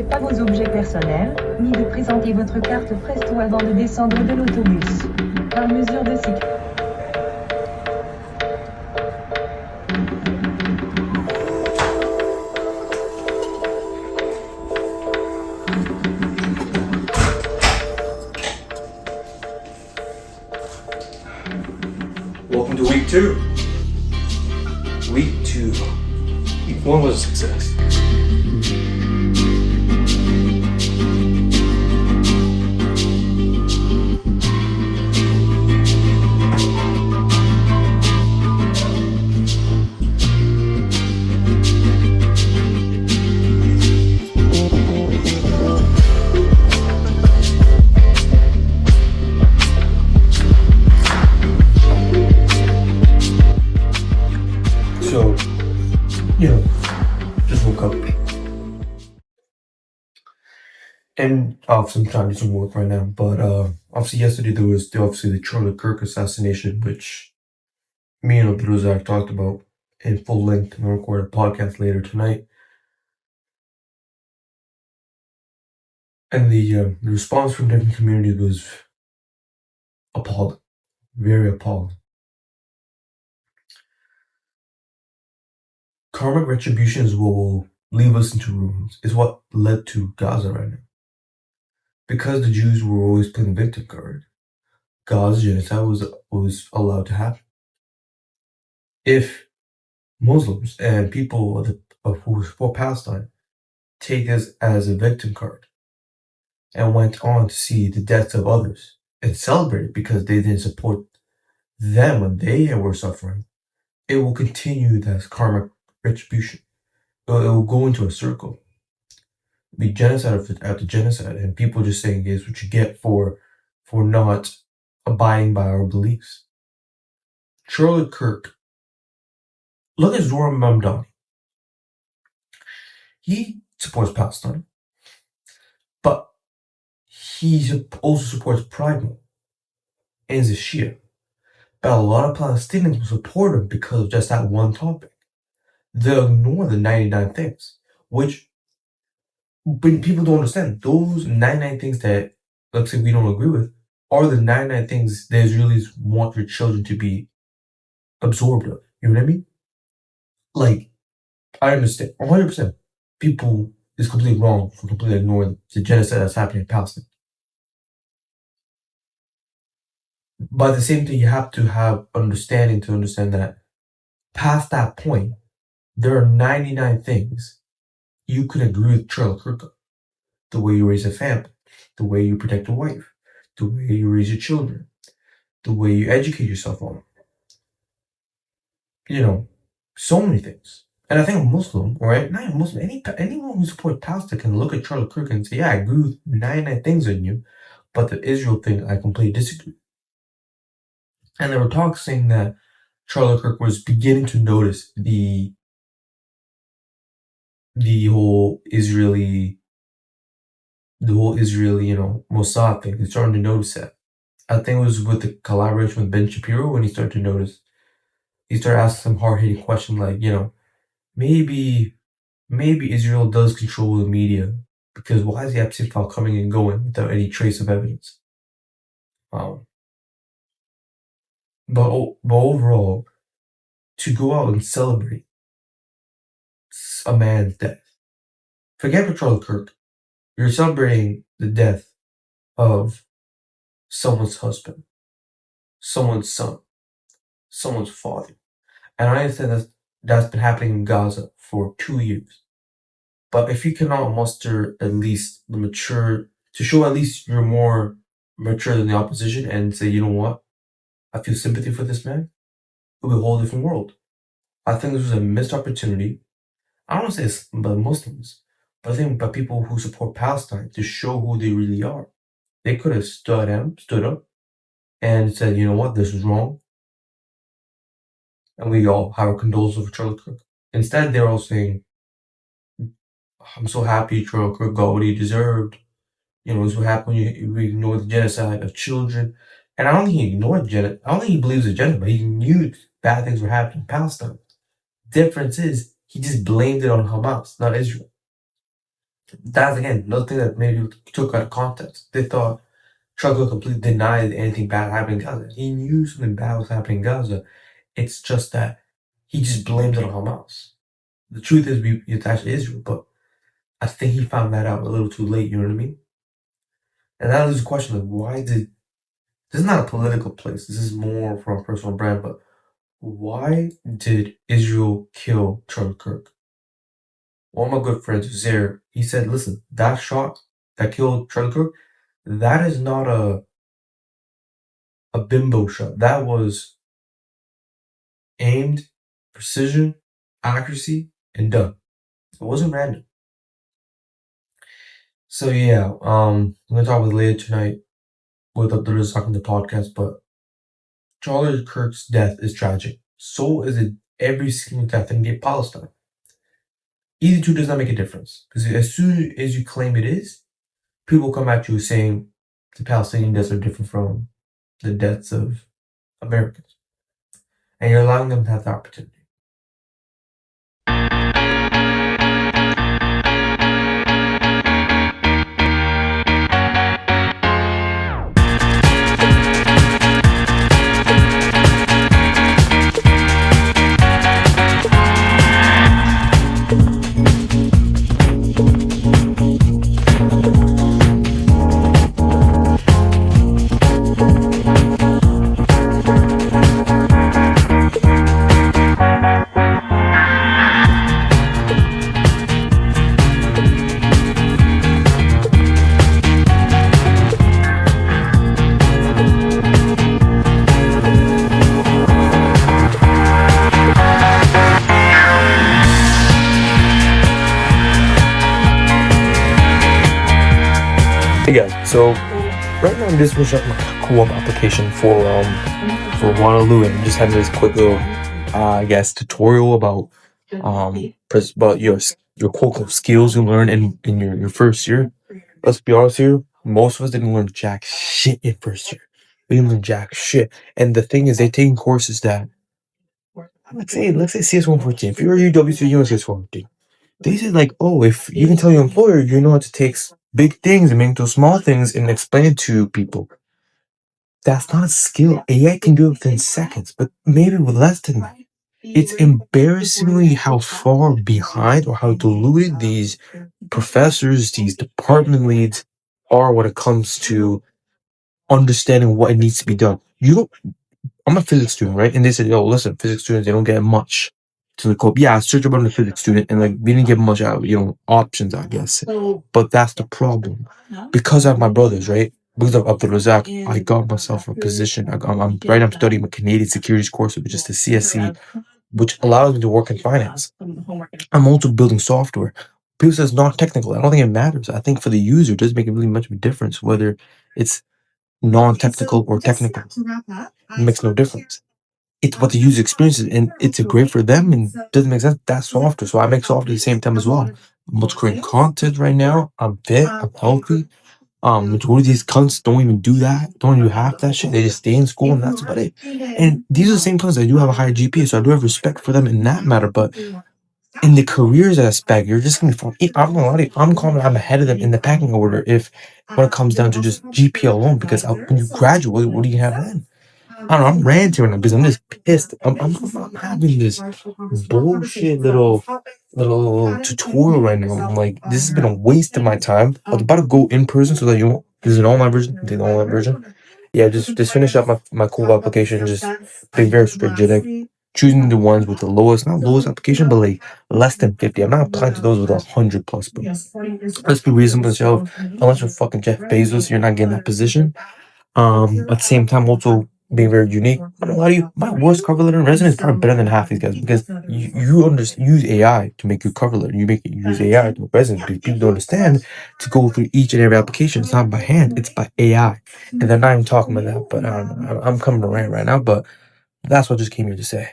pas vos objets personnels, ni de présenter votre carte presto avant de descendre de l'autobus. Par mesure de sécurité. Welcome to week 2. Week 2. Week 1 was a success. So, just woke up. And obviously I'm trying to do some work right now, but obviously yesterday there was the Charlie Kirk assassination, which me and Abdul Razzaq talked about in full length, and we'll record a podcast later tonight. And the response from different communities was appalling, very appalling. Karmic retribution is what will leave us into ruins. It's what led to Gaza right now. Because the Jews were always playing the victim card, Gaza genocide was allowed to happen. If Muslims and people who support Palestine take this as a victim card and went on to see the deaths of others and celebrate it because they didn't support them when they were suffering, it will continue that karmic retribution. It will go into a circle. Be genocide after genocide, and people just saying is what you get for not abiding by our beliefs. Charlie Kirk, look at Zoran Mamdani. He supports Palestine, but he also supports Pride Month and is a Shia. But a lot of Palestinians will support him because of just that one topic. They'll ignore the 99 things, which but people don't understand. Those 99 things that, let's say, we don't agree with are the 99 things the Israelis want their children to be absorbed of. You know what I mean? Like, I understand 100% people is completely wrong for completely ignoring the genocide that's happening in Palestine. But at the same time, you have to have understanding to understand that past that point, there are 99 things you could agree with Charlie Kirk on. The way you raise a family, the way you protect a wife, the way you raise your children, the way you educate yourself on. So many things. And I think a Muslim, or not a Muslim, anyone who supports Palestine can look at Charlie Kirk and say, yeah, I agree with 99 things on you, but the Israel thing, I completely disagree. And there were talks saying that Charlie Kirk was beginning to notice the whole Israeli, Mossad thing. He's starting to notice that. I think it was with the collaboration with Ben Shapiro when he started to notice. He started asking some hard-hitting questions like, maybe Israel does control the media, because why is the Epstein file coming and going without any trace of evidence? But overall, to go out and celebrate a man's death, forget about Charlie Kirk. You're celebrating the death of someone's husband, someone's son, someone's father. And I understand that's been happening in Gaza for 2 years. But if you cannot muster at least to show at least you're more mature than the opposition and say, you know what, I feel sympathy for this man, it'll be a whole different world. I think this was a missed opportunity. I don't want to say it's by Muslims, but I think by people who support Palestine to show who they really are. They could have stood up and said, you know what, this is wrong. And we all have our condolences for Charlie Kirk. Instead, they're all saying, I'm so happy Charlie Kirk got what he deserved. This what happened when we ignore the genocide of children. And I don't think he ignored genocide. I don't think he believes in genocide, but he knew bad things were happening in Palestine. Difference is, he just blamed it on Hamas, not Israel. That's again another thing that maybe took out of context. They thought Charlie Kirk completely denied anything bad happening in Gaza. He knew something bad was happening in Gaza. It's just that he just blamed it on Hamas. The truth is, it's actually Israel, but I think he found that out a little too late. You know what I mean? And that leaves the question: like, why did this is not a political place? This is more from a personal brand. But why did Israel kill Charlie Kirk? One of my good friends, Zaire, he said, "Listen, that shot that killed Charlie Kirk, that is not a bimbo shot. That was aimed, precision, accuracy, and done. It wasn't random." So yeah, I'm gonna talk with Leah tonight with Abdul Razzaq on the podcast, but Charlie Kirk's death is tragic. So is it every single death in Palestine. Either two does not make a difference. Because as soon as you claim it is, people come at you saying the Palestinian deaths are different from the deaths of Americans. And you're allowing them to have the opportunity. Hey guys, so right now I'm just finishing up my co-op application for Waterloo, and I'm just having this quick little tutorial about about your quote skills you learn in your first year. Let's be honest here, most of us didn't learn jack shit in first year. We didn't learn jack shit. And the thing is, they're taking courses that let's say CS 114. If you're a UWC, you know CS 114. They said like, oh, if you can tell your employer you know how to take big things and make those small things and explain it to people. That's not a skill. AI can do it within seconds, but maybe with less than that. It's embarrassingly how far behind or how diluted these professors, these department leads are when it comes to understanding what it needs to be done. I'm a physics student, right? And they said, "Yo, listen, physics students, they don't get much to the code." Yeah, I searched about a physics student, and like we didn't get much out, options, I guess. But that's the problem. Because I have my brothers, right? Because of Abdul Razzaq, I got myself a position. I'm studying a Canadian securities course, which is the CSE, which allows me to work in finance. I'm also building software. People say it's not technical. I don't think it matters. I think for the user, it doesn't make really much of a difference whether it's non-technical or technical. It makes no difference. It's what the user experiences, and it's great for them, and doesn't make sense. That's software, so I make software at the same time as well. I'm also creating content right now. I'm fit. I'm healthy. Majority of these cunts don't even do that. Don't even do half that shit. They just stay in school, and that's about it. And these are the same cunts that do have a higher GPA, so I do have respect for them in that matter. But in the careers aspect, you're just gonna fall. I'm gonna lie to you, I'm confident I'm ahead of them in the packing order if when it comes down to just GPA alone. Because when you graduate, what do you have then? I don't know. I'm ranting right now because I'm just pissed. I'm having this bullshit little tutorial right now. I'm like, this has been a waste of my time. I was about to go in person so that you won't. This is an online version. The online version. Yeah, just finish up my cool application. Just being very strategic. Choosing the ones with the lowest, not lowest application, but like less than 50. I'm not applying to those with 100 plus. But let's be reasonable with yourself. Unless you're fucking Jeff Bezos, you're not getting that position. At the same time, also being very unique. I'm not gonna lie to you, my worst cover letter in resume is probably better than half these guys because you use AI to make your cover letter. Use AI to make resumes because people don't understand to go through each and every application. It's not by hand, it's by AI. And they're not even talking about that. But I don't know. I'm coming to rant right now, but that's what I just came here to say.